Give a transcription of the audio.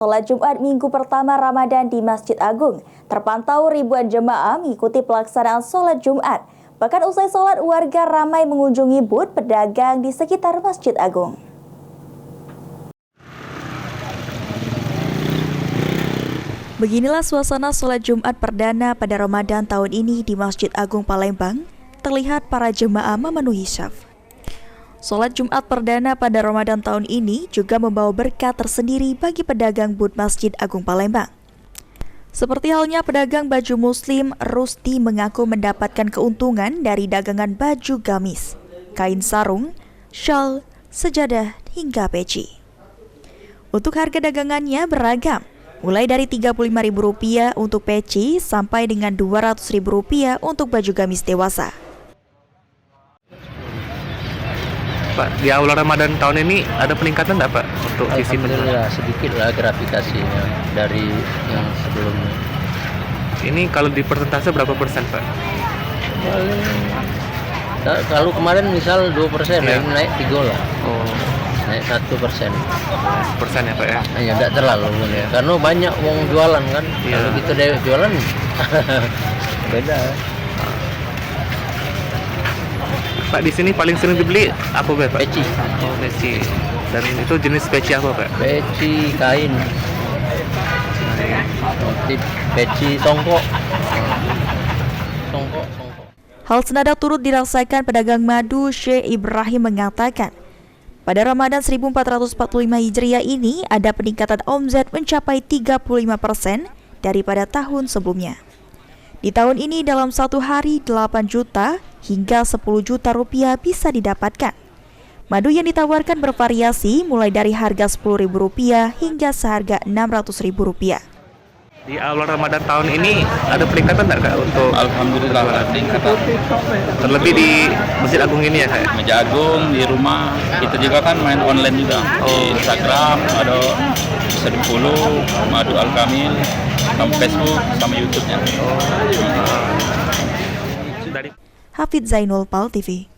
Sholat Jumat minggu pertama Ramadan di Masjid Agung, terpantau ribuan jemaah mengikuti pelaksanaan sholat Jumat. Bahkan usai sholat, warga ramai mengunjungi booth pedagang di sekitar Masjid Agung. Beginilah suasana sholat Jumat perdana pada Ramadan tahun ini di Masjid Agung Palembang. Terlihat para jemaah memenuhi syaf. Sholat Jumat perdana pada Ramadan tahun ini juga membawa berkah tersendiri bagi pedagang booth Masjid Agung Palembang. Seperti halnya pedagang baju muslim, Rusti mengaku mendapatkan keuntungan dari dagangan baju gamis, kain sarung, syal, sejadah, hingga peci. Untuk harga dagangannya beragam, mulai dari Rp35.000 untuk peci sampai dengan Rp200.000 untuk baju gamis dewasa. Pak, di awal Ramadan tahun ini ada peningkatan nggak Pak untuk sisi penjualan? Sedikit lah gravitasinya dari yang sebelumnya. Ini kalau di persentase berapa persen Pak? Kalau kemarin misal 2%, ya. naik 3 lah. Oh, Naik 1%. persen ya Pak ya? Ya tidak terlalu ya. Karena banyak uang jualan kan. Ya. Kalau kita dewek jualan beda. Pak, di sini paling sering dibeli apa Pak? Peci. Oh, peci. Dan itu jenis peci apa Pak? Peci kain. Motif peci tongkok. Tongkok. Hal senada turut dirasakan pedagang madu Syekh Ibrahim mengatakan, pada Ramadan 1445 Hijriah ini ada peningkatan omzet mencapai 35% daripada tahun sebelumnya. Di tahun ini dalam satu hari 8 juta hingga 10 juta rupiah bisa didapatkan. Madu yang ditawarkan bervariasi mulai dari harga Rp10.000 hingga seharga Rp600.000. Di awal Ramadan tahun ini ada peningkatan nggak Kak untuk? Alhamdulillah ada peningkatan. Terlebih di Masjid Agung ini ya Kak? Masjid Agung di rumah kita juga kan main online juga. Di Instagram ada 10 Madu Al-Kamil, sama Facebook sama YouTube-nya. Hafidz Zainul, PAL TV.